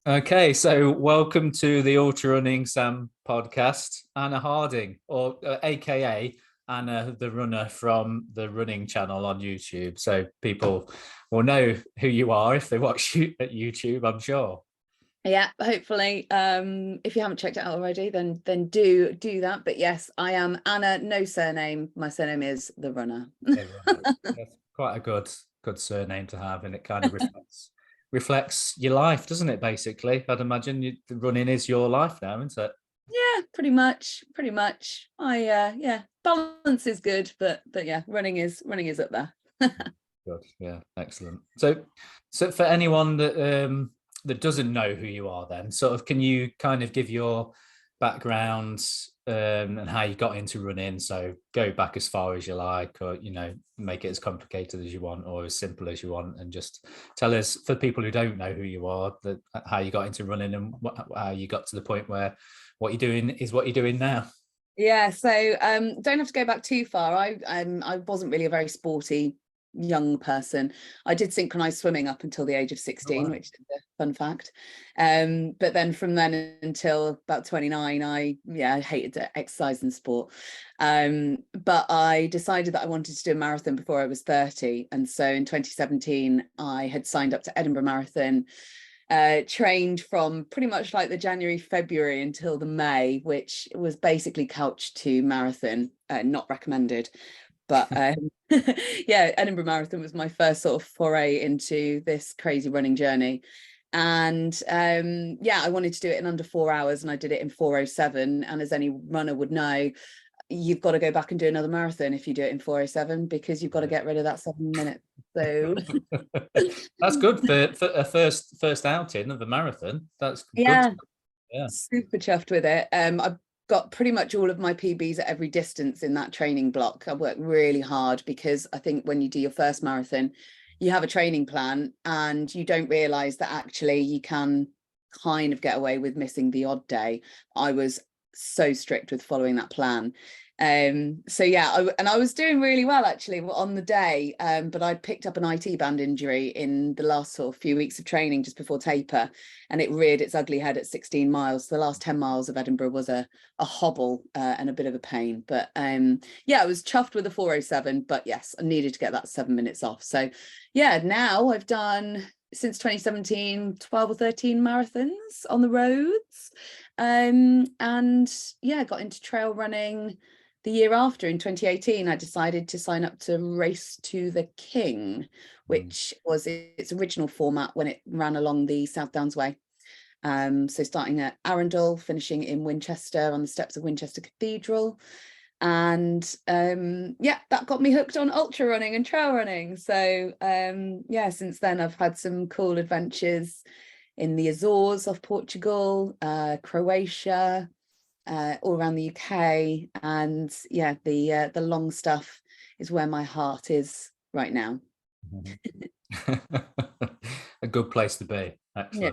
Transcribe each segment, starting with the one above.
Okay, so welcome to the Ultra Running Sam podcast. Anna Harding, or AKA Anna the Runner from the Running Channel on YouTube. So people will know who you are if they watch you at YouTube, I'm sure. Yeah, hopefully. If you haven't checked it out already, then do that. But yes, I am Anna, no surname. My surname is the Runner. The Runner. That's quite a good surname to have, and it kind of reflects your life, doesn't it? Basically, I'd imagine the running is your life now, isn't it? Yeah, pretty much. Pretty much. Yeah, balance is good, but yeah, running is up there. Good. Yeah, excellent. So for anyone that doesn't know who you are, then sort of can you kind of give your background and how you got into running? So go back as far as you like, or make it as complicated as you want, or as simple as you want, and just tell us, for people who don't know who you are, that how you got into running and how you got to the point where what you're doing is what you're doing now. Yeah, so don't have to go back too far. I wasn't really a very sporty young person. I did synchronized swimming up until the age of 16, Oh, wow. which is a fun fact. But then from then until about 29, I hated exercise and sport. But I decided that I wanted to do a marathon before I was 30. And so in 2017, I had signed up to Edinburgh Marathon, trained from pretty much like the January, February until the May, which was basically couch to marathon, not recommended. But yeah, Edinburgh Marathon was my first sort of foray into this crazy running journey. And yeah, I wanted to do it in under 4 hours, and I did it in 4:07. And as any runner would know, you've got to go back and do another marathon if you do it in 4:07, because you've got to get rid of that 7 minutes. So That's good for a first outing of a marathon. That's good. yeah, Yeah. super chuffed with it. I've got pretty much all of my PBs at every distance in that training block. I worked really hard, because I think when you do your first marathon, you have a training plan and you don't realize that actually you can kind of get away with missing the odd day. I was so strict with following that plan. So yeah, I was doing really well actually on the day, but I'd picked up an IT band injury in the last sort of few weeks of training just before taper, and it reared its ugly head at 16 miles. So the last 10 miles of Edinburgh was a hobble, and a bit of a pain. But yeah, I was chuffed with the 4:07, but yes, I needed to get that 7 minutes off. So yeah, now I've done, since 2017, 12 or 13 marathons on the roads. And yeah, got into trail running the year after. In 2018, I decided to sign up to Race to the King, which was its original format when it ran along the South Downs Way. So starting at Arundel, finishing in Winchester on the steps of Winchester Cathedral. And yeah, that got me hooked on ultra running and trail running. So yeah, since then I've had some cool adventures in the Azores off Portugal, Croatia, all around the UK. And yeah, the long stuff is where my heart is right now. A good place to be. Yeah.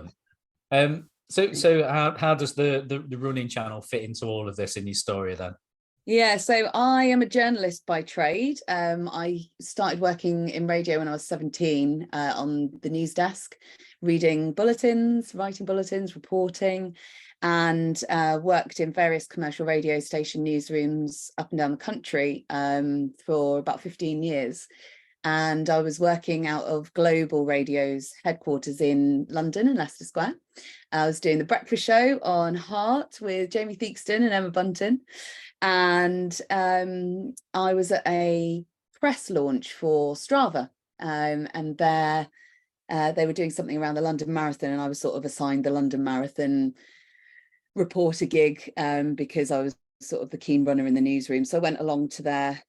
Excellent. So how does the running channel fit into all of this in your story then? Yeah, so I am a journalist by trade. I started working in radio when I was 17, on the news desk, reading bulletins, writing bulletins, reporting, and worked in various commercial radio station newsrooms up and down the country, for about 15 years. And I was working out of Global Radio's headquarters in London and Leicester Square. I was doing the breakfast show on Heart with Jamie Theakston and Emma Bunton. And I was at a press launch for Strava, and there they were doing something around the London Marathon, and I was sort of assigned the London Marathon reporter gig, because I was sort of the keen runner in the newsroom. So I went along to their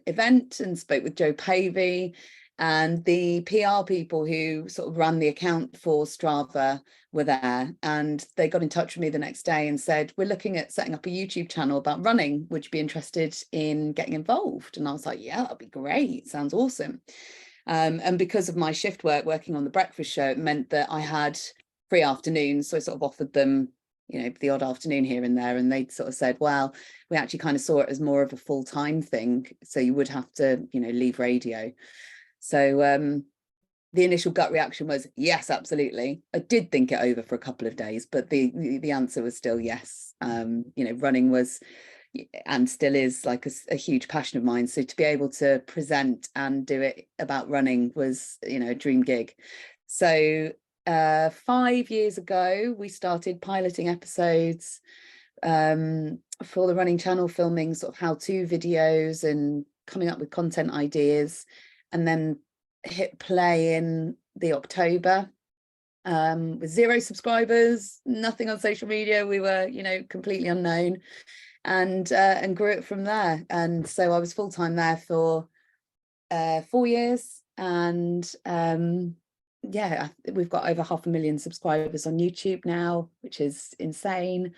event and spoke with Joe Pavey, and the PR people who sort of ran the account for Strava were there, and they got in touch with me the next day and said, we're looking at setting up a YouTube channel about running. Would you be interested in getting involved? And I was like, yeah, that'd be great. Sounds awesome. And because of my shift work working on the breakfast show, it meant that I had free afternoons. So I sort of offered them, the odd afternoon here and there. And they sort of said, well, we actually kind of saw it as more of a full-time thing. So you would have to, leave radio. So the initial gut reaction was yes, absolutely. I did think it over for a couple of days, but the answer was still yes. Running was and still is like a huge passion of mine. So to be able to present and do it about running was, a dream gig. So 5 years ago, we started piloting episodes for the Running Channel, filming sort of how-to videos and coming up with content ideas, and then hit play in the October with 0 subscribers, nothing on social media. We were, completely unknown, and grew it from there. And so I was full-time there for 4 years, and we've got over 500,000 subscribers on YouTube now, which is insane,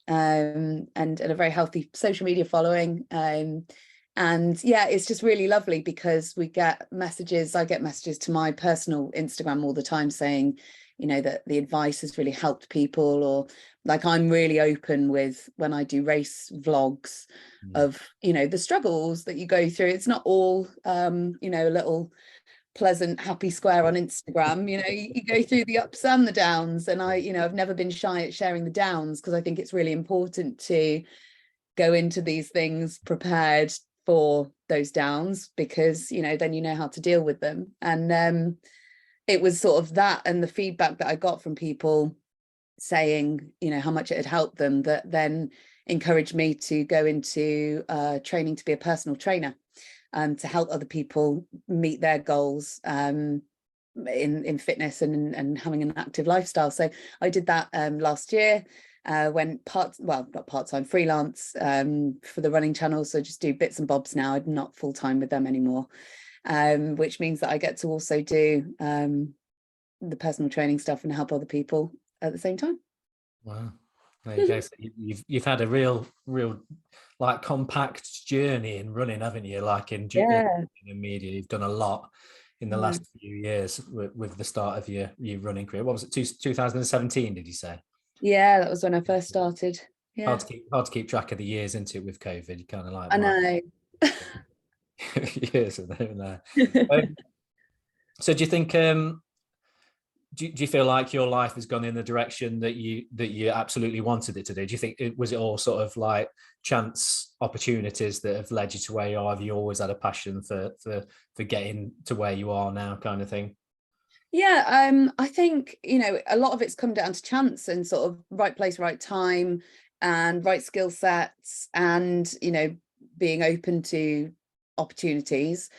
and a very healthy social media following. And yeah, it's just really lovely because I get messages to my personal Instagram all the time saying, that the advice has really helped people, or like I'm really open with when I do race vlogs of, the struggles that you go through. It's not all, a little pleasant, happy square on Instagram. You go through the ups and the downs, and I've never been shy at sharing the downs, because I think it's really important to go into these things prepared for those downs, because then you know how to deal with them. And it was sort of that, and the feedback that I got from people saying how much it had helped them, that then encouraged me to go into training to be a personal trainer, to help other people meet their goals in fitness and having an active lifestyle. So I did that last year. Went not part-time, freelance for the Running Channel. So just do bits and bobs now. I'm not full-time with them anymore, which means that I get to also do the personal training stuff and help other people at the same time. Wow. There you go. So you've had a real like compact journey in running, haven't you? Like in media, you've done a lot in the last few years with the start of your running career. What was it, 2017, did you say? Yeah, that was when I first started. Yeah. Hard to keep track of the years into it with COVID. You kind of like, I know. years of there. So do you think do you feel like your life has gone in the direction that you absolutely wanted it to do? Do you think was it all sort of like chance opportunities that have led you to where you are? Have you always had a passion for getting to where you are now, kind of thing? Yeah, I think a lot of it's come down to chance and sort of right place, right time, and right skill sets, and being open to opportunities.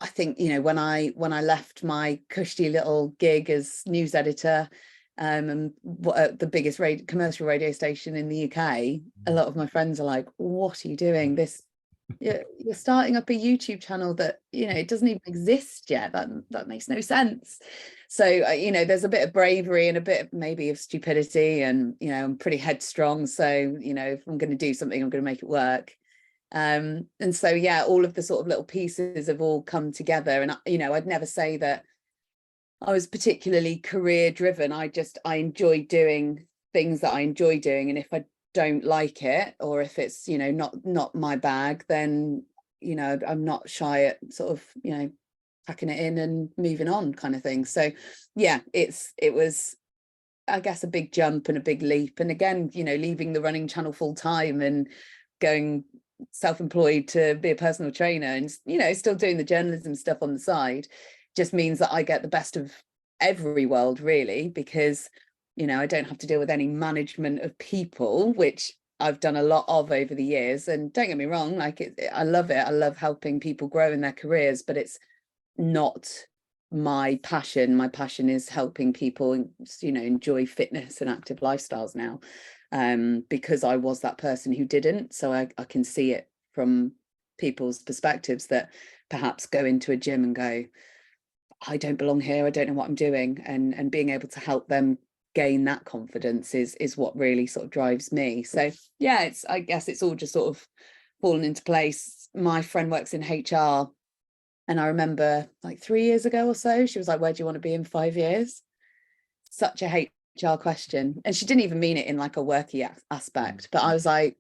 I think when I left my cushy little gig as news editor and the biggest commercial radio station in the UK, a lot of my friends are like, "What are you doing? You're starting up a YouTube channel that it doesn't even exist yet. That makes no sense." So there's a bit of bravery and a bit maybe of stupidity, and I'm pretty headstrong. So if I'm going to do something, I'm going to make it work. And so yeah, all of the sort of little pieces have all come together. And I'd never say that I was particularly career driven. I enjoy doing things that I enjoy doing, and if I don't like it, or if it's not my bag, then I'm not shy at sort of packing it in and moving on, kind of thing. So yeah, it was, I guess, a big jump and a big leap. And again, leaving the Running Channel full time and going self-employed to be a personal trainer, and still doing the journalism stuff on the side, just means that I get the best of every world, really, because I don't have to deal with any management of people, which I've done a lot of over the years. And don't get me wrong, like I love it. I love helping people grow in their careers, but it's not my passion. My passion is helping people enjoy fitness and active lifestyles now, because I was that person who didn't. So I can see it from people's perspectives that perhaps go into a gym and go, "I don't belong here, I don't know what I'm doing," and being able to help them gain that confidence is what really sort of drives me. So yeah, I guess it's all just sort of fallen into place. My friend works in HR, and I remember like 3 years ago or so, she was like, "Where do you want to be in 5 years?" Such a HR question, and she didn't even mean it in like a worky aspect, but I was like,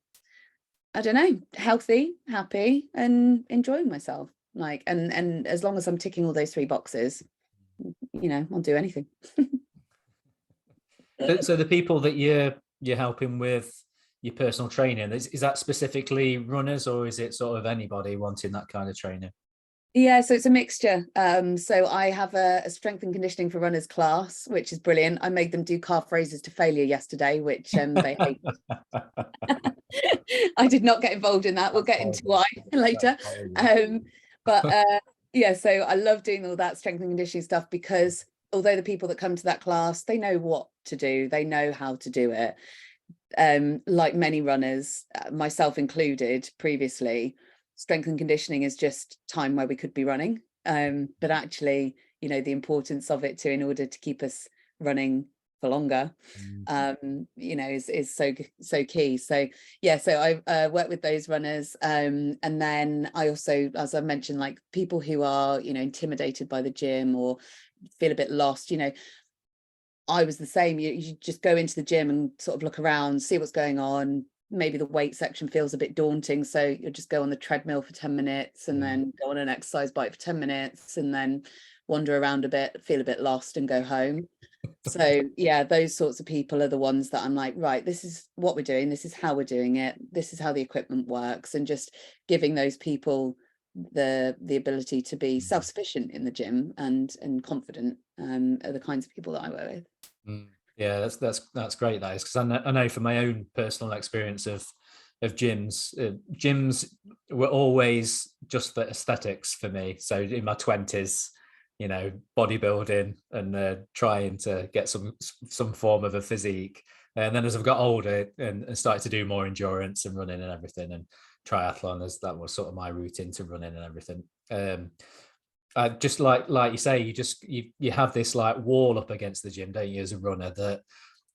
I don't know, healthy, happy, and enjoying myself. Like, and as long as I'm ticking all those 3 boxes, you know, I'll do anything. So the people that you're helping with your personal training, is that specifically runners, or is it sort of anybody wanting that kind of training? Yeah, so it's a mixture. So I have a strength and conditioning for runners class, which is brilliant. I made them do calf raises to failure yesterday, which they hate. I did not get involved in that. We'll get into why later. But yeah, so I love doing all that strength and conditioning stuff, because although the people that come to that class, they know what to do, they know how to do it. Like many runners, myself included previously, strength and conditioning is just time where we could be running. But actually, you know, the importance of it to, in order to keep us running for longer, you know, is so key. So yeah, so I work with those runners, and then I also, as I mentioned, like people who are, you know, intimidated by the gym or feel a bit lost. You know, I was the same. You just go into the gym and sort of look around, see what's going on. Maybe the weight section feels a bit daunting, so you'll just go on the treadmill for 10 minutes and then go on an exercise bike for 10 minutes and then wander around a bit, feel a bit lost and go home. So yeah, those sorts of people are the ones that I'm like, right, this is what we're doing, this is how we're doing it, this is how the equipment works, and just giving those people the ability to be self-sufficient in the gym and confident are the kinds of people that I work with. Yeah, that's great. That is, because I know from my own personal experience of gyms, gyms were always just for aesthetics for me. So in my 20s, you know, bodybuilding and trying to get some form of a physique. And then as I've got older and started to do more endurance and running and everything, and triathlon, as that was sort of my route into running and everything. Just like you say, you have this like wall up against the gym, don't you, as a runner, that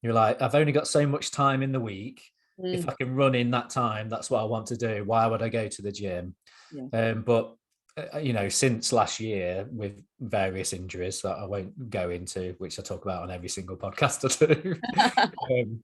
you're like, I've only got so much time in the week. If I can run in that time, that's what I want to do. Why would I go to the gym? But you know, since last year, with various injuries that I won't go into, which I talk about on every single podcast I do,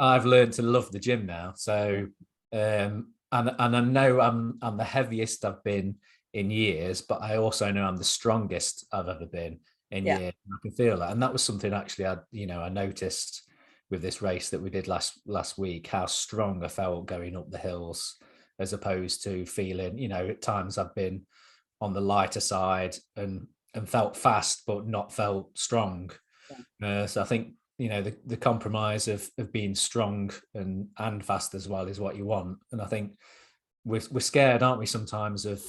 I've learned to love the gym now. So and I know I'm the heaviest I've been in years, but I also know I'm the strongest I've ever been in years. I can feel that. And that was something actually I noticed with this race that we did last week, how strong I felt going up the hills, as opposed to feeling, you know, at times I've been on the lighter side and felt fast but not felt strong. So I think, you know, the compromise of being strong and fast as well is what you want. And I think we're scared, aren't we, sometimes of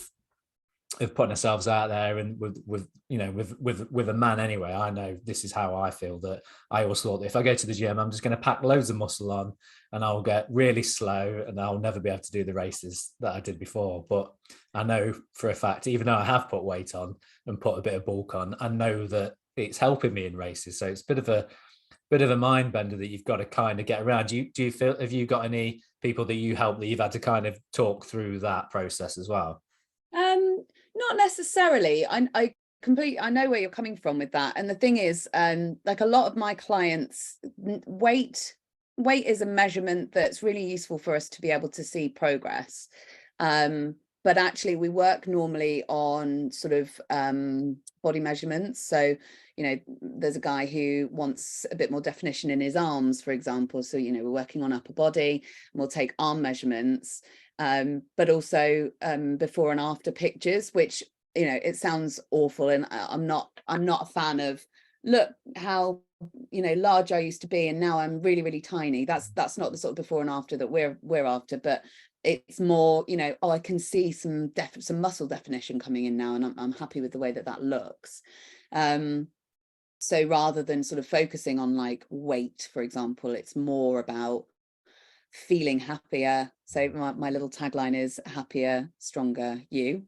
putting ourselves out there, and with a man anyway. I know this is how I feel, that I always thought that if I go to the gym, I'm just going to pack loads of muscle on and I'll get really slow and I'll never be able to do the races that I did before. But I know for a fact, even though I have put weight on and put a bit of bulk on, I know that it's helping me in races. So it's a bit of a mind bender that you've got to kind of get around. Do you feel, have you got any people that you help that you've had to kind of talk through that process as well? Not necessarily. I completely, I know where you're coming from with that. And the thing is, like a lot of my clients, weight is a measurement that's really useful for us to be able to see progress. But actually we work normally on sort of body measurements. So, you know, there's a guy who wants a bit more definition in his arms, for example. So, you know, we're working on upper body and we'll take arm measurements, but also before and after pictures, which, you know, it sounds awful. And I'm not a fan of, look how, you know, large I used to be and now I'm really, really tiny. That's not the sort of before and after that we're after, but it's more, you know, oh, I can see some muscle definition coming in now, and I'm happy with the way that looks. So rather than sort of focusing on like weight, for example, it's more about feeling happier. So my little tagline is happier, stronger, you.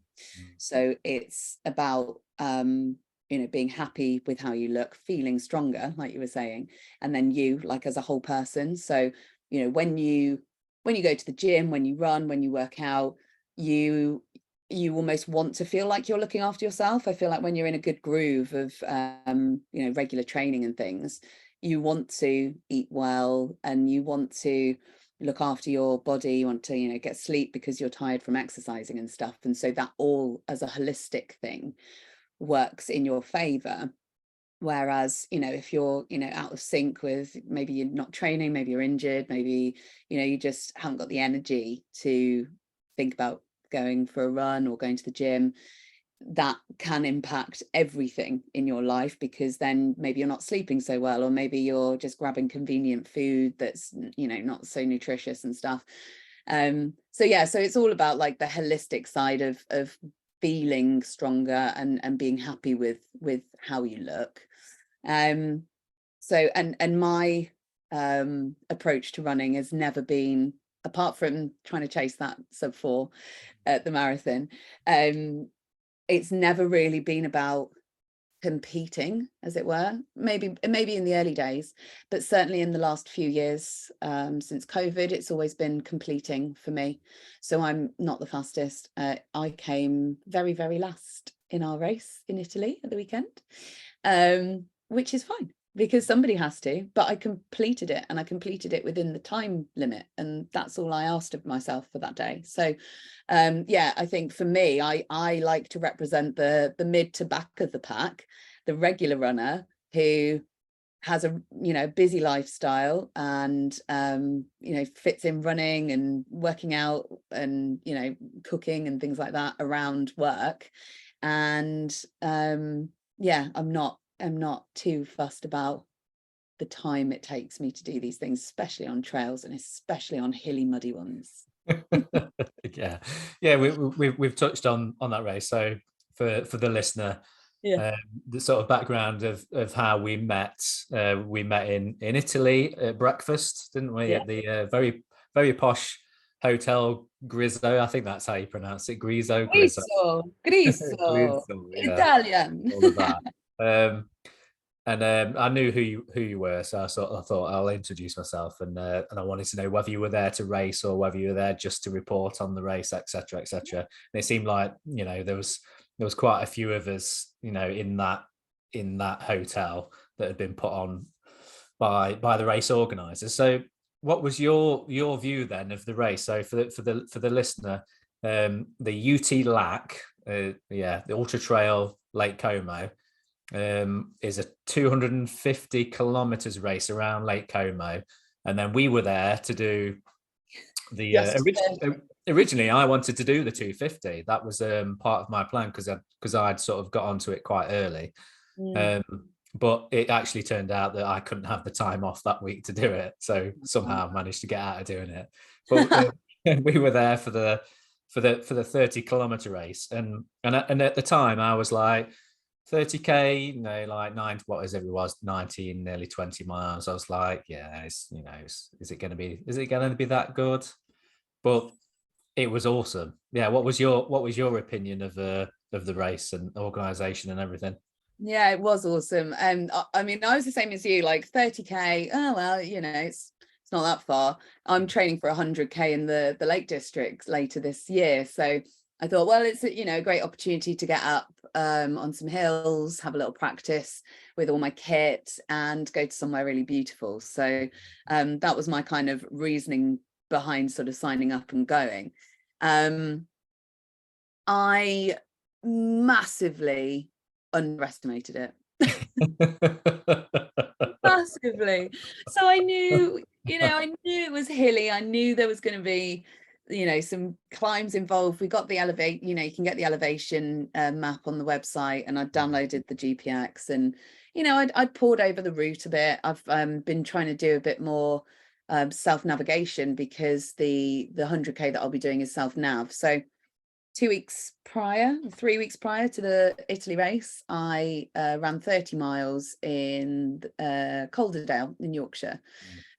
So it's about you know, being happy with how you look, feeling stronger, like you were saying, and then you, like, as a whole person. So, you know, when you go to the gym, when you run, when you work out, you almost want to feel like you're looking after yourself. I feel like when you're in a good groove of you know, regular training and things, you want to eat well, and you want to look after your body, you want to, you know, get sleep because you're tired from exercising and stuff. And so that all as a holistic thing works in your favor. Whereas, you know, if you're, you know, out of sync with, maybe you're not training, maybe you're injured, maybe, you know, you just haven't got the energy to think about going for a run or going to the gym, that can impact everything in your life, because then maybe you're not sleeping so well, or maybe you're just grabbing convenient food that's, you know, not so nutritious and stuff. So yeah, so it's all about like the holistic side of feeling stronger and being happy with how you look. So and my approach to running has never been, apart from trying to chase that sub 4 at the marathon, it's never really been about competing, as it were. Maybe in the early days, but certainly in the last few years, since COVID, it's always been completing for me. So I'm not the fastest. I came very, very last in our race in Italy at the weekend, which is fine because somebody has to, but I completed it, and I completed it within the time limit, and that's all I asked of myself for that day. So yeah, I think for me, I like to represent the mid to back of the pack, the regular runner who has a, you know, busy lifestyle and you know, fits in running and working out and, you know, cooking and things like that around work. And yeah, I'm not too fussed about the time it takes me to do these things, especially on trails and especially on hilly, muddy ones. yeah, we've touched on that race. So for the listener, Yeah. the sort of background of how we met in Italy at breakfast, didn't we? Yeah. At the very, very posh hotel Grizzo. I think that's how you pronounce it. Grizzo. Grisso, Yeah, Italian. all of that. And I knew who you were, so I thought I'll introduce myself, and I wanted to know whether you were there to race or whether you were there just to report on the race, etc., etc. And it seemed like, you know, there was quite a few of us, you know, in that hotel that had been put on by the race organisers. So, what was your view then of the race? So for the listener, the UTLAC, the Ultra Trail Lake Como, is a 250 kilometers race around Lake Como, and then we were there to do the originally I wanted to do the 250. That was part of my plan because I'd sort of got onto it quite early. But it actually turned out that I couldn't have the time off that week to do it, so somehow I managed to get out of doing it. But we were there for the 30-kilometer race, and at the time I was like, 30k, you know, like 19, nearly 20 miles. I was like, yeah, it's, you know, is it going to be that good? But it was awesome. Yeah. What was your opinion of the race and organization and everything? Yeah, it was awesome. I mean, I was the same as you, like 30k. Oh well, you know, it's not that far. I'm training for 100k in the Lake District later this year, so I thought, well, it's, you know, a great opportunity to get up on some hills, have a little practice with all my kit, and go to somewhere really beautiful. So that was my kind of reasoning behind sort of signing up and going. I massively underestimated it. Massively. So I knew, you know, I knew it was hilly. I knew there was going to be, you know, some climbs involved. We got the elevate, you know, you can get the elevation map on the website, and I downloaded the GPX, and, you know, I'd poured over the route a bit. I've been trying to do a bit more self-navigation, because the 100k that I'll be doing is self-nav. So 3 weeks prior to the Italy race, I ran 30 miles in Calderdale in Yorkshire.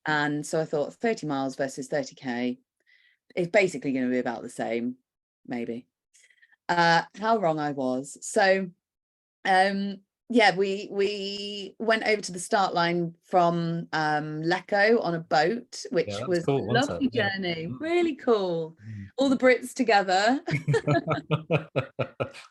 And so I thought 30 miles versus 30k is basically going to be about the same, maybe. How wrong I was. So yeah, we went over to the start line from Lecco on a boat, which was cool, a lovely journey, really cool. All the Brits together.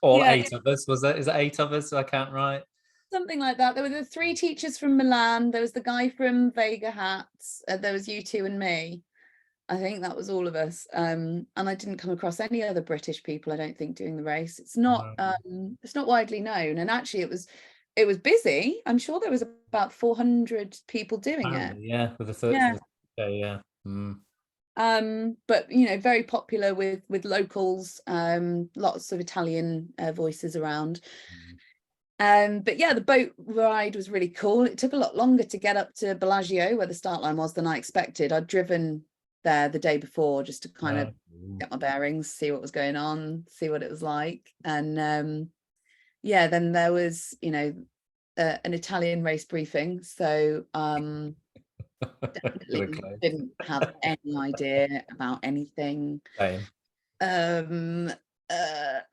All Yeah, 8 of us, was it? Is it 8 of us? I can't right. something like that. There were the 3 teachers from Milan. There was the guy from Vega Hats. There was you two and me. I think that was all of us. And I didn't come across any other British people, I don't think, doing the race. It's not widely known. And actually it was busy. I'm sure there was about 400 people doing it. Apparently, yeah, with the third, Yeah. yeah. But very popular with locals, lots of Italian voices around. But yeah, the boat ride was really cool. It took a lot longer to get up to Bellagio, where the start line was, than I expected. I'd driven there the day before just to kind of get my bearings, see what was going on, see what it was like. And yeah, then there was, an Italian race briefing. So definitely didn't have any idea about anything. Same.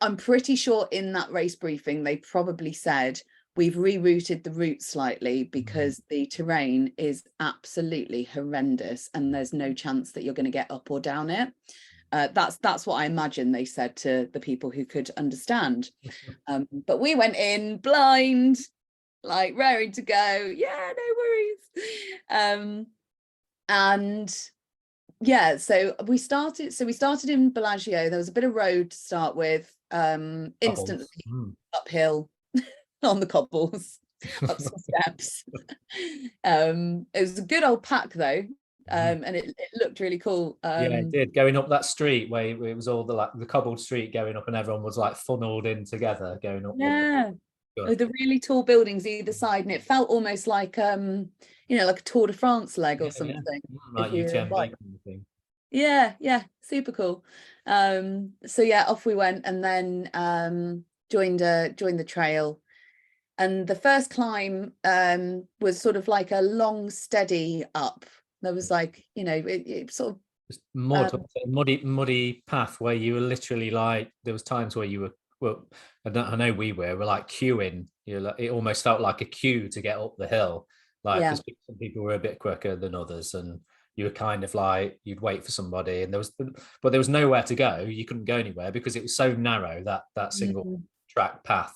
I'm pretty sure in that race briefing they probably said we've rerouted the route slightly because the terrain is absolutely horrendous and there's no chance that you're going to get up or down it. That's what I imagine they said to the people who could understand. But we went in blind, like raring to go. Yeah, no worries. And yeah, so we started in Bellagio. There was a bit of road to start with, instantly uphill on the cobbles, up some steps. It was a good old pack though, and it looked really cool. Yeah, it did. Going up that street where it was all the cobbled street going up, and everyone was like funneled in together going up. Yeah, with the really tall buildings either side, and it felt almost like like a Tour de France leg or something. Like UTMB kind of thing. Yeah, super cool. So yeah, off we went, and then joined the trail. And the first climb was sort of like a long, steady up. There was like, it sort of just muddy path where you were literally like, there was times where you were, well, I know we were like queuing. It almost felt like a queue to get up the hill, like because some people were a bit quicker than others, and you were kind of like, you'd wait for somebody, and but there was nowhere to go. You couldn't go anywhere because it was so narrow, that single track path.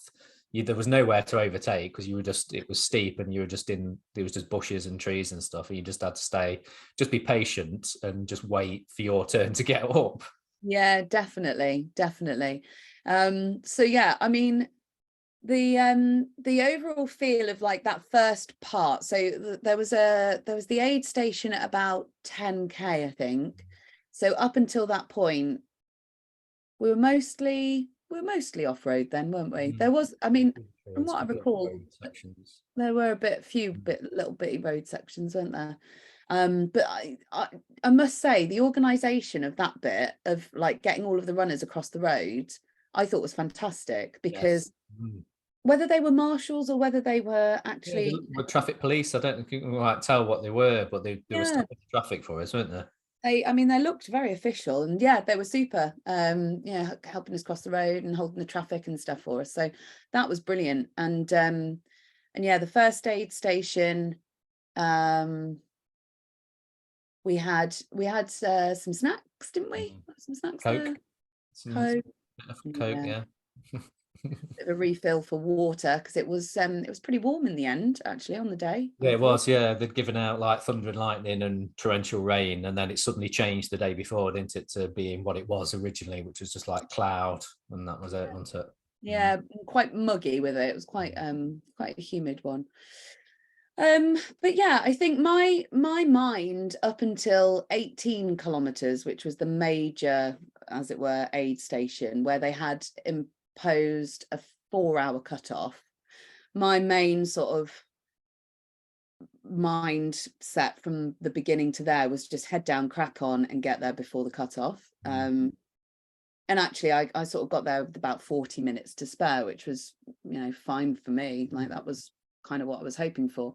There was nowhere to overtake because it was steep, and you were just there was just bushes and trees and stuff, and you just had to be patient and just wait for your turn to get up. Yeah, definitely. So yeah, I mean, the overall feel of like that first part. So there was the aid station at about 10k, I think. So up until that point, we were mostly off-road then, weren't we? There was, I mean, from what I recall, there were little bitty road sections, weren't there? But I must say the organisation of that bit of like getting all of the runners across the road, I thought was fantastic, because whether they were marshals or whether they were actually traffic police, I don't think you can quite tell what they were, but they were stopping traffic for us, weren't they? They looked very official, and yeah, they were super. Helping us cross the road and holding the traffic and stuff for us. So that was brilliant. And yeah, the first aid station, we had some snacks, didn't we? Some snacks. Coke. Coke, yeah. Bit of a refill for water, because it was pretty warm in the end, actually, on the day. Yeah, it was. Yeah, they'd given out like thunder and lightning and torrential rain, and then it suddenly changed the day before, didn't it, to being what it was originally, which was just like cloud, and that was it, wasn't it? Yeah, quite muggy with it. It was quite a humid one. But yeah, I think my mind up until 18 kilometers, which was the major, as it were, aid station, where they had imposed a 4-hour cutoff, my main sort of mindset from the beginning to there was just head down, crack on, and get there before the cutoff. And actually I sort of got there with about 40 minutes to spare, which was fine for me. Like, that was kind of what I was hoping for.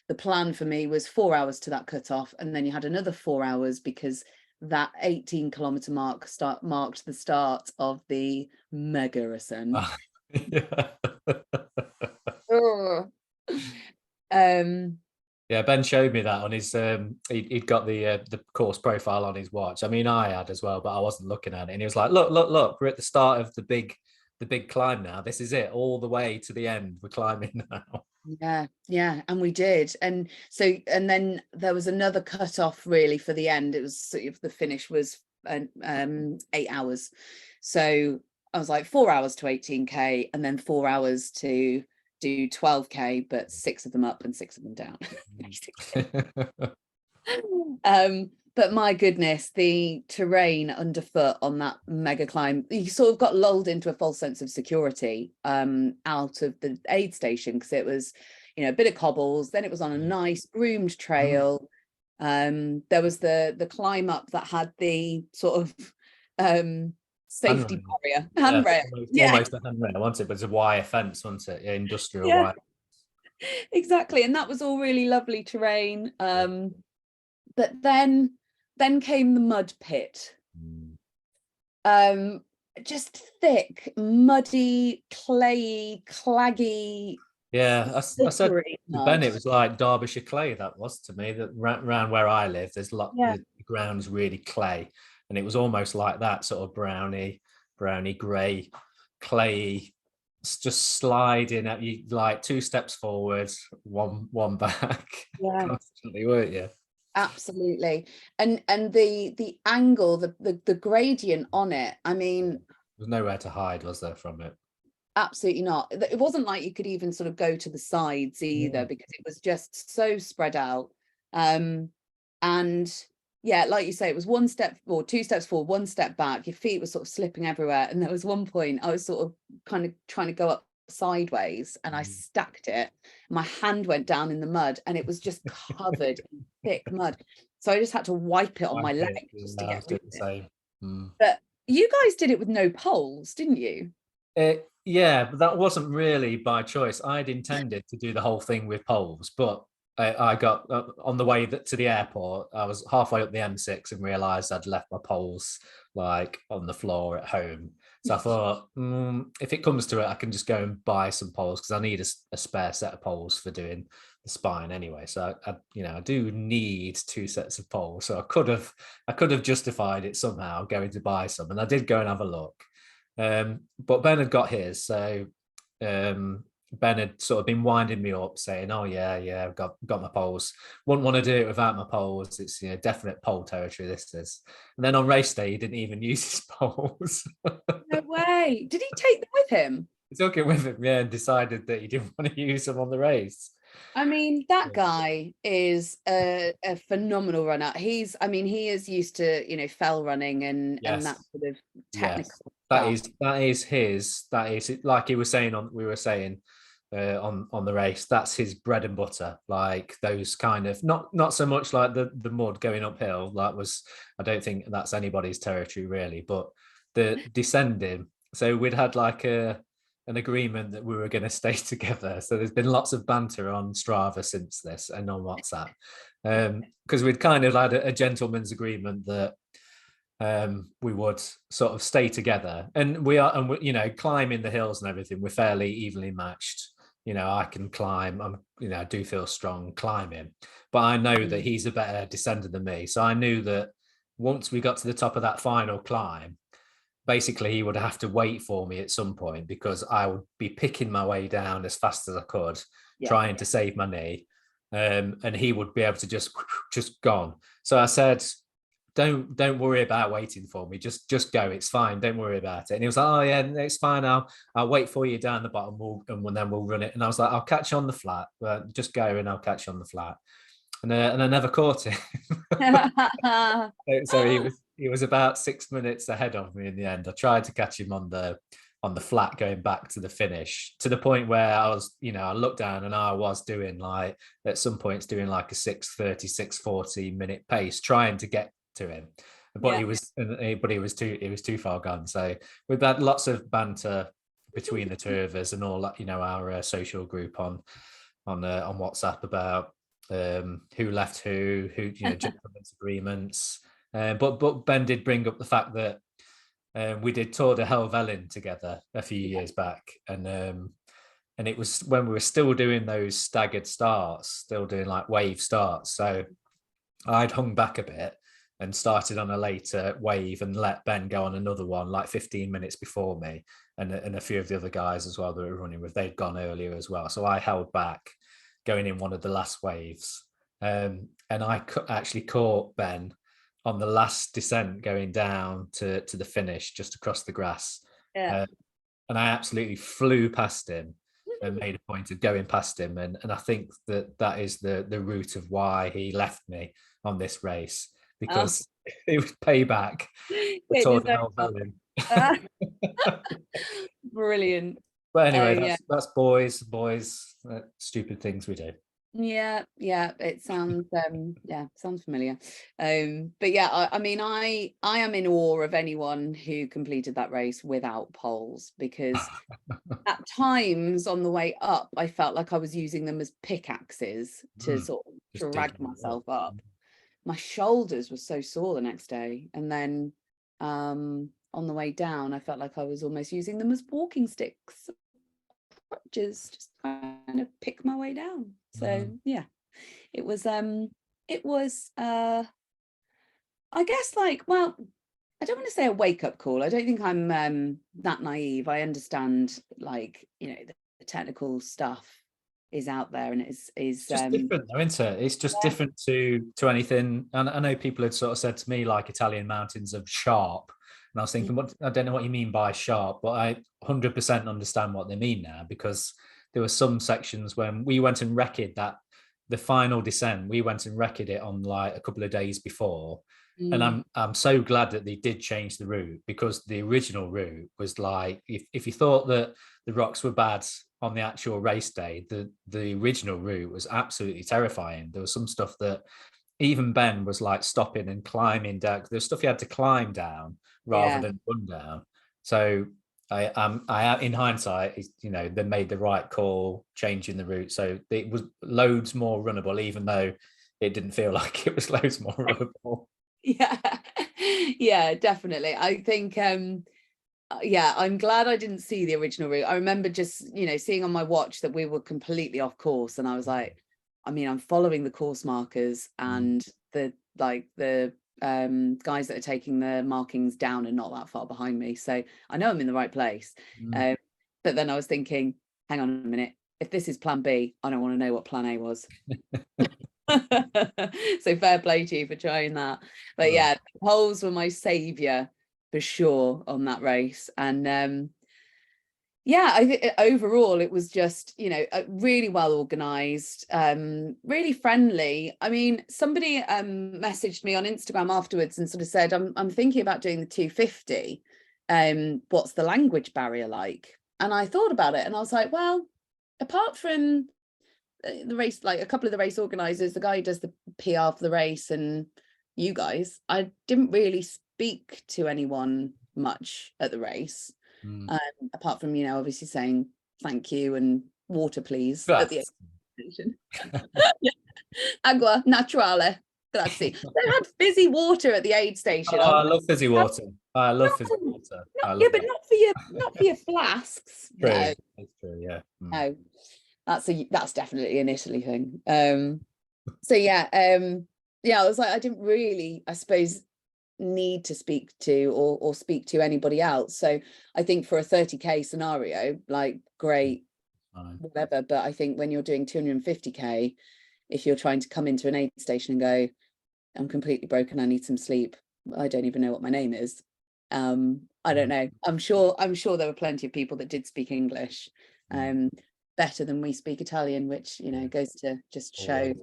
The plan for me was 4 hours to that cutoff, and then you had another 4 hours because that 18-kilometer mark marked the start of the mega ascent. Yeah, Ben showed me that on his he'd got the course profile on his watch. I mean, I had as well, but I wasn't looking at it, and he was like, look, we're at the start of the big climb now. This is it, all the way to the end. We're climbing now. Yeah, and we did. And so, and then there was another cut off really for the end. It was sort of, the finish was 8 hours. So I was like 4 hours to 18K, and then 4 hours to do 12K, but 6 of them up and 6 of them down, basically. But my goodness, the terrain underfoot on that mega climb, you sort of got lulled into a false sense of security out of the aid station, because it was, a bit of cobbles, then it was on a nice groomed trail. There was the climb up that had the sort of safety barrier, handrail. Almost a handrail, wasn't it? But it's a wire fence, wasn't it? Yeah, industrial Yeah, wire. exactly. And that was all really lovely terrain. But then came the mud pit. Just thick, muddy, clayey, claggy. Yeah, I said to mud. Ben, it was like Derbyshire clay. That was to me. That around where I live, there's the ground is really clay, and it was almost like that sort of browny grey, clayey, just sliding at you like 2 steps forwards, one back, constantly, weren't you? Absolutely. And the angle, the gradient on it, I mean, there's nowhere to hide, was there, from it? Absolutely not. It wasn't like you could even sort of go to the sides either, because it was just so spread out. And yeah, like you say, it was 1 step or 2 steps forward, 1 step back. Your feet were sort of slipping everywhere. And there was one point I was sort of kind of trying to go up sideways, and I stacked it. My hand went down in the mud, and it was just covered in thick mud. So I just had to wipe it on my leg just to get rid of it. But you guys did it with no poles, didn't you? Yeah, but that wasn't really by choice. I'd intended to do the whole thing with poles, but I got on the way to the airport. I was halfway up the M6 and realised I'd left my poles like on the floor at home. So I thought, if it comes to it, I can just go and buy some poles, because I need a spare set of poles for doing the spine anyway. So I do need 2 sets of poles. So I could have justified it somehow going to buy some, and I did go and have a look. But Ben had got his, so Ben had sort of been winding me up, saying, "Oh yeah, I've got my poles. Wouldn't want to do it without my poles. It's definite pole territory. This is." And then on race day, he didn't even use his poles. No way! Did he take them with him? He took it with him, yeah, and decided that he didn't want to use them on the race. I mean, that guy is a phenomenal runner. He is used to, fell running and that sort of technical. Yes. That is like we were saying on the race. That's his bread and butter. Like those kind of not so much like the mud going uphill. I don't think that's anybody's territory really, but the descending. So we'd had like an agreement that we were going to stay together. So there's been lots of banter on Strava since this and on WhatsApp, because we'd kind of had a gentleman's agreement that we would sort of stay together. And climbing the hills and everything, we're fairly evenly matched. I can climb. I do feel strong climbing, but I know that he's a better descender than me. So I knew that once we got to the top of that final climb, basically he would have to wait for me at some point, because I would be picking my way down as fast as I could, trying to save my knee, and he would be able to just gone. So I said, don't worry about waiting for me, just go, it's fine, don't worry about it. And he was like, oh yeah, it's fine, I'll wait for you down the bottom, and then we'll run it. And I was like, I'll catch you on the flat, just go and I'll catch you on the flat. And I never caught him. So he was about 6 minutes ahead of me in the end. I tried to catch him on the flat going back to the finish, to the point where I was, I looked down and I was doing like at some points doing like a 6:30, 6:40 minute pace, trying to get to him. But he was too far gone. So we've had lots of banter between the two of us and all that, our social group on WhatsApp about who left who gentlemen's agreements. But Ben did bring up the fact that we did Tour de Helvellyn together a few years back, and it was when we were still doing those staggered starts, still doing like wave starts. So I'd hung back a bit, and started on a later wave and let Ben go on another one like 15 minutes before me, and a few of the other guys as well that were running with, they'd gone earlier as well. So I held back going in one of the last waves. And I actually caught Ben on the last descent going down to the finish just across the grass. Yeah. And I absolutely flew past him and made a point of going past him. And I think that is the root of why he left me on this race, Oh, because it was payback for getting Tour his de own up. Melbourne. Ah, brilliant. But Oh anyway, yeah. that's boys, stupid things we do. Yeah, it sounds sounds familiar. But yeah, I mean I am in awe of anyone who completed that race without poles, because at times on the way up I felt like I was using them as pickaxes to sort of Just drag digging it up. myself up. My shoulders were so sore the next day, and then on the way down I felt like I was almost using them as walking sticks, just kind of pick my way down. So yeah, it was I guess, like, well, I don't want to say a wake-up call. I don't think I'm that naive. I understand, like, you know, the technical stuff is out there, and is It's just different though, isn't it? It's just different to anything. And I know people had sort of said to me, like, Italian mountains are sharp. And I was thinking, what, I don't know what you mean by sharp, but I 100% understand what they mean now, because there were some sections when we went and wrecked that, the final descent, we went and wrecked it on like a couple of days before. And I'm so glad that they did change the route, because the original route was like, if you thought that the rocks were bad on the actual race day, the original route was absolutely terrifying. There was some stuff that even Ben was like stopping and climbing down. There's stuff you had to climb down rather than run down. So I in hindsight, you know, they made the right call changing the route. So it was loads more runnable, even though it didn't feel like it was loads more runnable. Yeah, definitely. I think yeah, I'm glad I didn't see the original route. I remember just, you know, seeing on my watch that we were completely off course, and I was like, I mean, I'm following the course markers, and the guys that are taking the markings down are not that far behind me, so I know I'm in the right place. But then I was thinking, hang on a minute, if this is plan B, I don't want to know what plan A was. So fair play to you for trying that. But yeah, the poles were my savior for sure on that race. And yeah, I think overall it was just, you know, really well organized, really friendly. I mean, somebody messaged me on Instagram afterwards and sort of said, I'm thinking about doing the 250. What's the language barrier like? And I thought about it, and I was like, well, apart from the race, like a couple of the race organizers, the guy who does the PR for the race, and you guys, I didn't really speak to anyone much at the race, apart from, you know, obviously saying thank you and water please at the aid station. Agua naturale, grazie. They had fizzy water at the aid station. Oh, I love fizzy water. I love fizzy No, water. yeah, but not for your flasks. True. No, It's true, yeah. no, that's definitely an Italy thing. So yeah, I was like, I didn't really, I suppose, need to speak to or speak to anybody else. So I think for a 30k scenario, like, great, whatever. But I think when you're doing 250k, if you're trying to come into an aid station and go, I'm completely broken, I need some sleep, I don't even know what my name is, I don't know. I'm sure there were plenty of people that did speak English better than we speak Italian, which, you know, goes to just show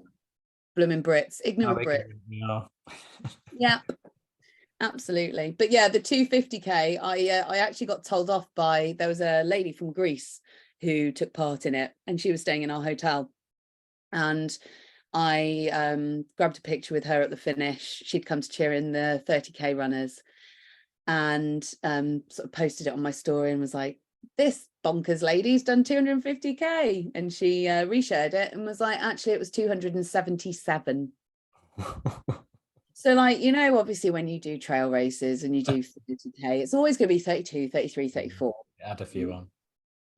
blooming Brits, ignorant Brits. Yeah, absolutely. But yeah, the 250k, I actually got told off by, there was a lady from Greece who took part in it, and she was staying in our hotel, and I grabbed a picture with her at the finish. She'd come to cheer in the 30k runners, and sort of posted it on my story and was like, this bonkers lady's done 250k, and she reshared it and was like, actually it was 277. So, like, you know, obviously when you do trail races and you do 30k, it's always going to be 32, 33, 34. Add a few on.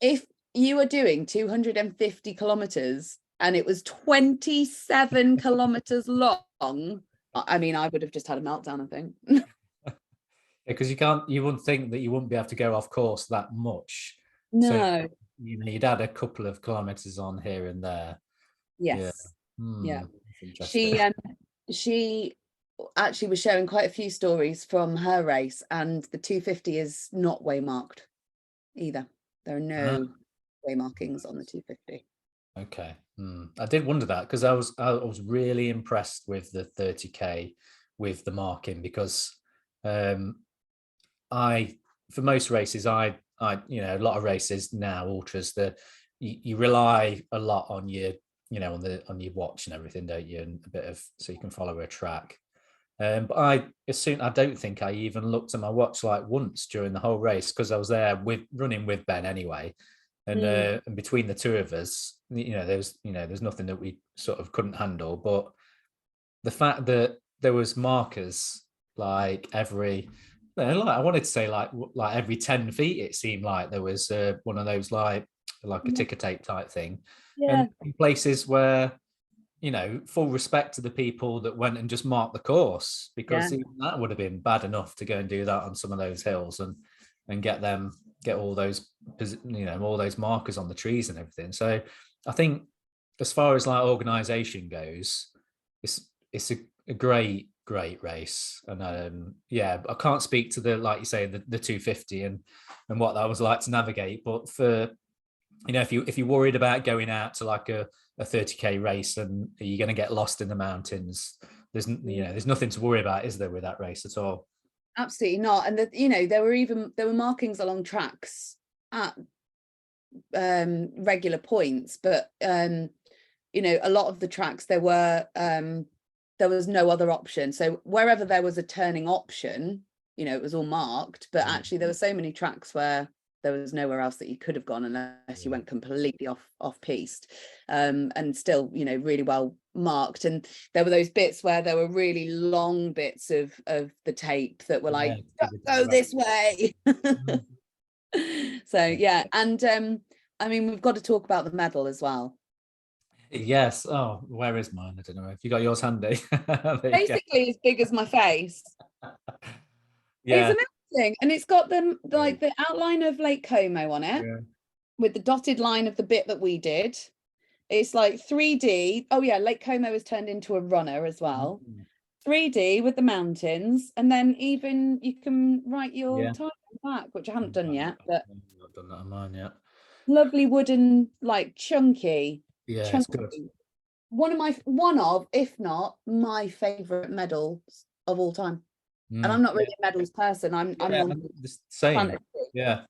If you are doing 250 kilometers and it was 27 kilometers long, I mean, I would have just had a meltdown, I think. Because you wouldn't think that you wouldn't be able to go off course that much. So, No. you'd add a couple of kilometers on here and there. Yeah. Yes. Yeah. That's interesting. She actually was sharing quite a few stories from her race, and the 250 is not way marked either. There are no way markings on the 250. Okay. I did wonder that, because I was really impressed with the 30k with the marking, because for most races, a lot of races now, ultras, that you rely a lot on your on your watch and everything, don't you, and a bit of, so you can follow a track. But I don't think I even looked at my watch like once during the whole race, because I was there running with Ben anyway, and between the two of us, there's nothing that we sort of couldn't handle. But the fact that there was markers like every, I wanted to say like every 10 feet, it seemed like there was one of those like a ticker tape type thing. Yeah. And in places where, full respect to the people that went and just marked the course, because even that would have been bad enough to go and do that on some of those hills and get all those, all those markers on the trees and everything. So I think, as far as like organization goes, it's a great race. And I can't speak to the, like you say, the 250 and what that was like to navigate, but for, if you're worried about going out to like a 30k race and you're going to get lost in the mountains, there's nothing to worry about, is there, with that race at all? Absolutely not. And there were markings along tracks at regular points, but a lot of the tracks there was no other option. So wherever there was a turning option, it was all marked, but actually there were so many tracks where there was nowhere else that you could have gone unless you went completely off piste, and still, really well marked. And there were those bits where there were really long bits of the tape that were like, go this way. So yeah. And I mean, we've got to talk about the medal as well. Yes. Oh, where is mine? I don't know. If you got yours handy. Basically as big as my face. Yeah. It's amazing. And it's got the outline of Lake Como on it, with the dotted line of the bit that we did. It's like 3D. Oh yeah, Lake Como has turned into a runner as well. 3D with the mountains, and then even you can write your time back, which I haven't done yet, but I've done that on mine yet. Lovely wooden, like chunky. Yeah, it's good. One of, if not my favorite medals of all time. And I'm not really a medals person. I'm the same. Yeah,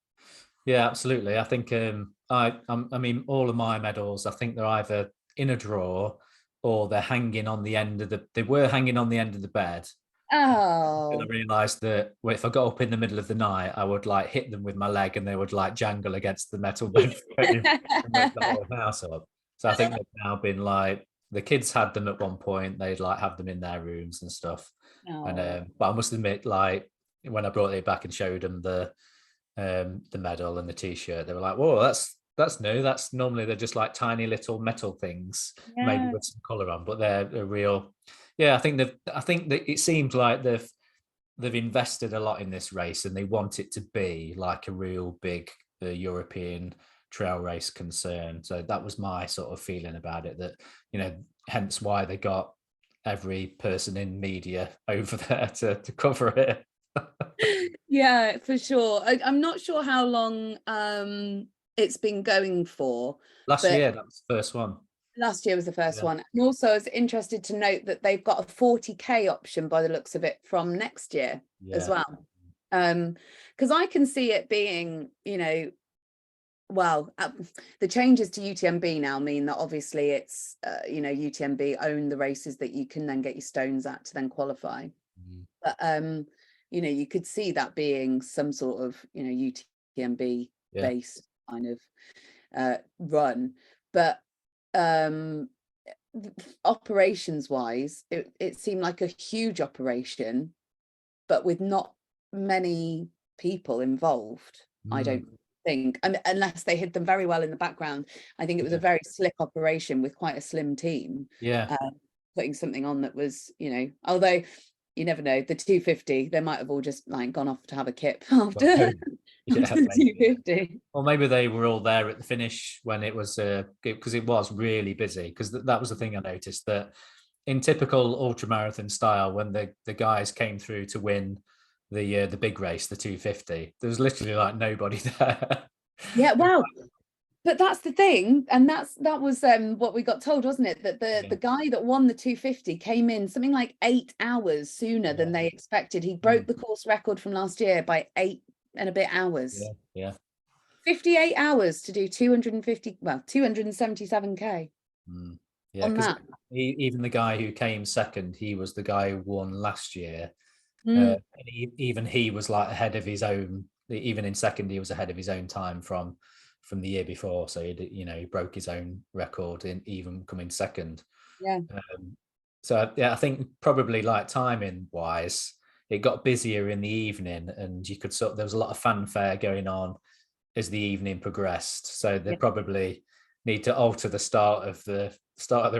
absolutely. I think I mean, all of my medals, I think they're either in a drawer or they're hanging on the end of they were hanging on the end of the bed. Oh. And I realised that if I got up in the middle of the night, I would like hit them with my leg and they would like jangle against the metal bed frame and wake the whole house up. So I think they've now been like, the kids had them at one point, they'd like have them in their rooms and stuff. And but I must admit, like when I brought it back and showed them the medal and the t-shirt, they were like, whoa, that's new. That's normally they're just like tiny little metal things, maybe with some color on, but they're a real. Yeah, I think that it seems like they've invested a lot in this race, and they want it to be like a real big European trail race concern. So that was my sort of feeling about it, that hence why they got every person in media over there to cover it. Yeah, for sure. I'm not sure how long it's been going for. Last year, that was the first one. Last year was the first one. And also I was interested to note that they've got a 40k option by the looks of it from next year as well. Because I can see it being, well, the changes to UTMB now mean that obviously it's, UTMB own the races that you can then get your stones at to then qualify. But, you could see that being some sort of, UTMB based kind of run. But operations wise, it seemed like a huge operation, but with not many people involved. I don't think, unless they hid them very well in the background. I think it was a very slick operation with quite a slim team. putting something on that was, although you never know, the 250, they might have all just like gone off to have a kip after, Well, yeah, after the maybe, yeah. 250. Or maybe they were all there at the finish when it was because it was really busy. Because that was the thing I noticed, that in typical ultramarathon style, when the guys came through to win the big race, the 250, there was literally like nobody there. Yeah, wow. But that's the thing, and that was what we got told, wasn't it? That the guy that won the 250 came in something like 8 hours sooner than they expected. He broke the course record from last year by 8 and a bit hours. Yeah. 58 hours to do 277k Yeah, on because that. even the guy who came second, he was the guy who won last year. And even he was like ahead of his own. Even in second, he was ahead of his own time from the year before. So he broke his own record in even coming second. Yeah. So yeah, I think probably like timing wise, it got busier in the evening, and you could there was a lot of fanfare going on as the evening progressed. So they probably need to alter the start of the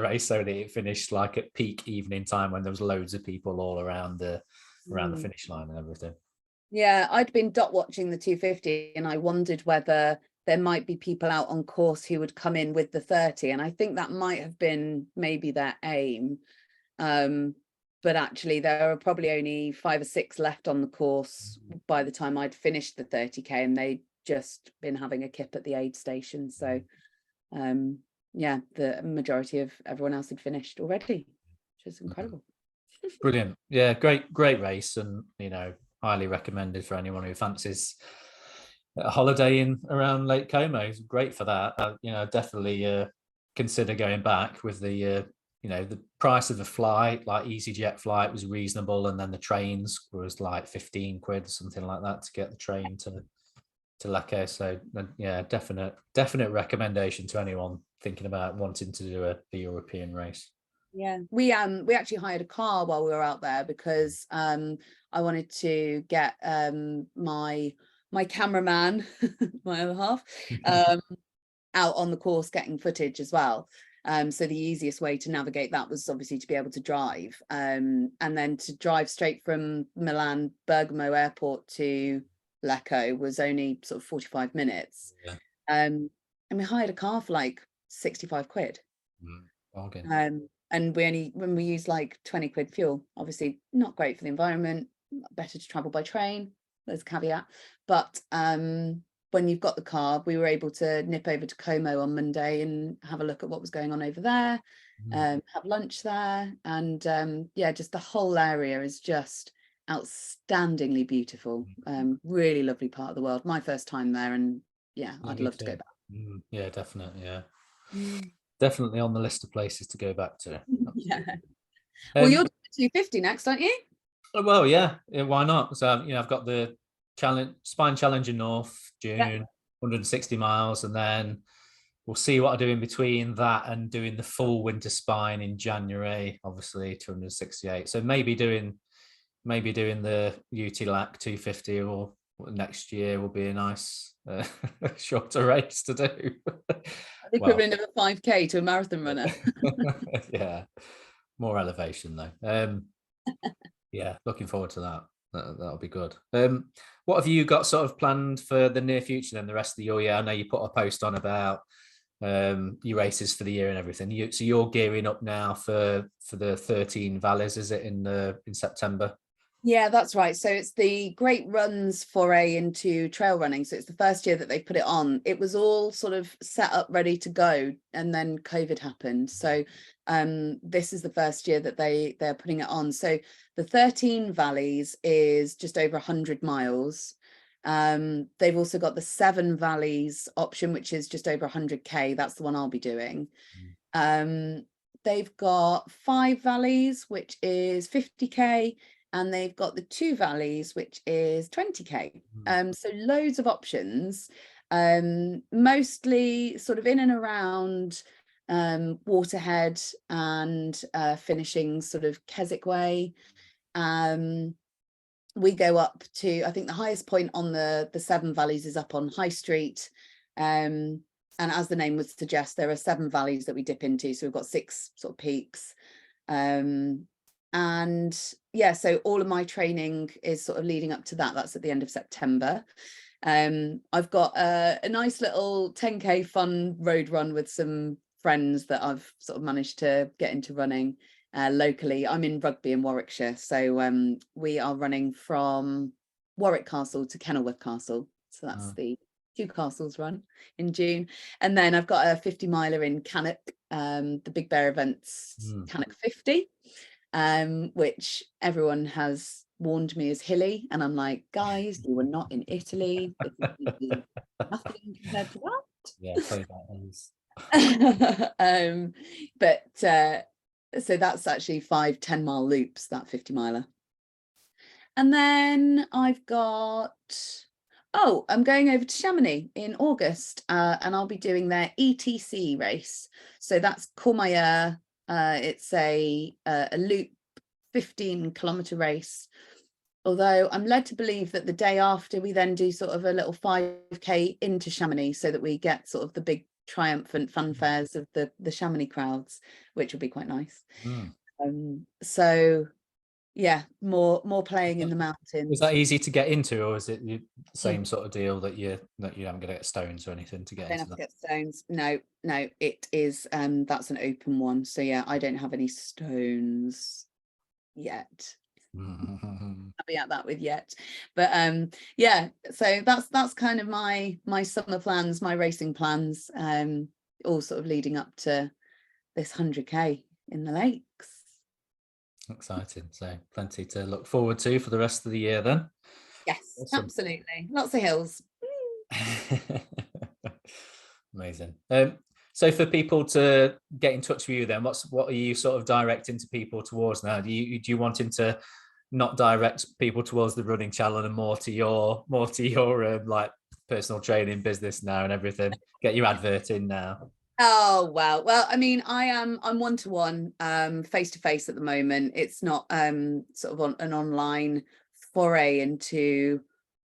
race so that it finished like at peak evening time when there was loads of people all around the finish line and everything. Yeah, I'd been dot watching the 250, and I wondered whether there might be people out on course who would come in with the 30, and I think that might have been maybe their aim. But actually there are probably only 5 or 6 left on the course by the time I'd finished the 30k, and they'd just been having a kip at the aid station. So yeah, the majority of everyone else had finished already, which is incredible. Brilliant. Yeah, great race, and highly recommended for anyone who fancies a holiday in around Lake Como. It's great for that. Definitely consider going back with the the price of the flight, like EasyJet flight was reasonable, and then the trains was like 15 quid, something like that, to get the train to Lecco. So yeah, definite recommendation to anyone thinking about wanting to do a European race. Yeah, we actually hired a car while we were out there because I wanted to get my cameraman, my other half, out on the course getting footage as well. So the easiest way to navigate that was obviously to be able to drive, and then to drive straight from Milan Bergamo Airport to Lecco was only sort of 45 minutes. Yeah. And we hired a car for like 65 quid. Okay. And when we use like 20 quid fuel, obviously not great for the environment, better to travel by train, there's a caveat. But when you've got the car, we were able to nip over to Como on Monday and have a look at what was going on over there, have lunch there, and yeah, just the whole area is just outstandingly beautiful. Really lovely part of the world. My first time there, and yeah, I'd love to go back. Yeah, definitely. Yeah. Definitely on the list of places to go back to. Yeah. Well, you're doing 250 next, aren't you? Well, yeah, why not? So I've got the Spine Challenger North, June, 160 miles, and then we'll see what I do in between that and doing the full winter spine in January, obviously 268. So maybe doing the UTLAC 250 or next year will be a nice shorter race to do. The equivalent of a 5k to a marathon runner. Yeah, more elevation though. Yeah, looking forward to that. That'll be good. What have you got sort of planned for the near future then, the rest of the year? I know you put a post on about your races for the year and everything. So you're gearing up now for the 13 valleys, is it, in September? Yeah, that's right. So it's the Great Run's foray into trail running. So it's the first year that they put it on. It was all sort of set up, ready to go, and then COVID happened. So this is the first year that they're putting it on. So the 13 valleys is just over 100 miles. They've also got the 7 valleys option, which is just over 100k. That's the one I'll be doing. They've got 5 valleys, which is 50k. And they've got the 2 valleys, which is 20k. So loads of options, mostly sort of in and around Waterhead and finishing sort of Keswick Way. We go up to, I think the highest point on the 7 valleys is up on High Street. And as the name would suggest, there are 7 valleys that we dip into. So we've got 6 sort of peaks. And yeah, so all of my training is sort of leading up to that. That's at the end of September. I've got a nice little 10k fun road run with some friends that I've sort of managed to get into running locally. I'm in Rugby in Warwickshire, so we are running from Warwick Castle to Kenilworth Castle. So that's the 2 castles run in June. And then I've got a 50 miler in Cannock, the Big Bear Events Cannock 50, which everyone has warned me is hilly, and I'm like, guys, you were not in Italy. This is gonna be nothing compared to that. Yeah, tell you about those. But so that's actually 5 10-mile loops, that 50 miler. And then I've got, I'm going over to Chamonix in August, and I'll be doing their ETC race. So that's Courmayeur. It's a loop 15-kilometer race. Although I'm led to believe that the day after we then do sort of a little 5k into Chamonix, so that we get sort of the big triumphant fanfares of the Chamonix crowds, which will be quite nice. So yeah, more playing in the mountains. Was that easy to get into, or is it the same sort of deal that you haven't got to get stones or anything to get Don't into have that? to get stones. No, it is that's an open one. So yeah, I don't have any stones yet. I'll be at that with yet, but yeah, so that's kind of my summer plans, my racing plans, all sort of leading up to this 100k in the lakes. Exciting. So plenty to look forward to for the rest of the year then. Yes, Awesome. absolutely, lots of hills. Amazing. So for people to get in touch with you then, what are you sort of directing to people towards now? Do you wanting to not direct people towards the running channel and more to your like personal training business now and everything? Get your advert in now. Oh wow, well, I mean, I'm one-to-one, face-to-face at the moment. It's not sort of an online foray into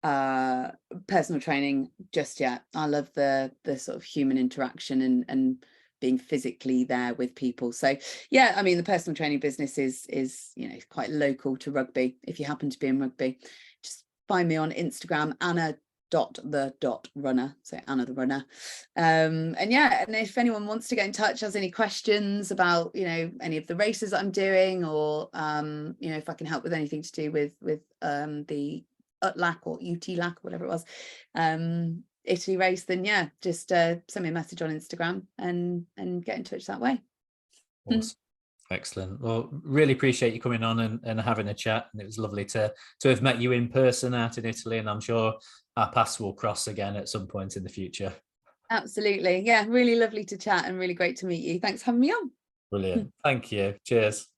personal training just yet. I love the sort of human interaction and being physically there with people. So yeah, I mean, the personal training business is quite local to Rugby. If you happen to be in Rugby, just find me on Instagram, Anna.the.runner, so Anna the runner. And yeah, and if anyone wants to get in touch, has any questions about any of the races that I'm doing, or if I can help with anything to do with the UTLAC or UTLAC, whatever it was, Italy race, then yeah, just send me a message on Instagram and get in touch that way. Awesome. Excellent. Well, really appreciate you coming on and having a chat. And it was lovely to have met you in person out in Italy, and I'm sure our paths will cross again at some point in the future. Absolutely. Yeah, really lovely to chat and really great to meet you. Thanks for having me on. Brilliant. Thank you. Cheers.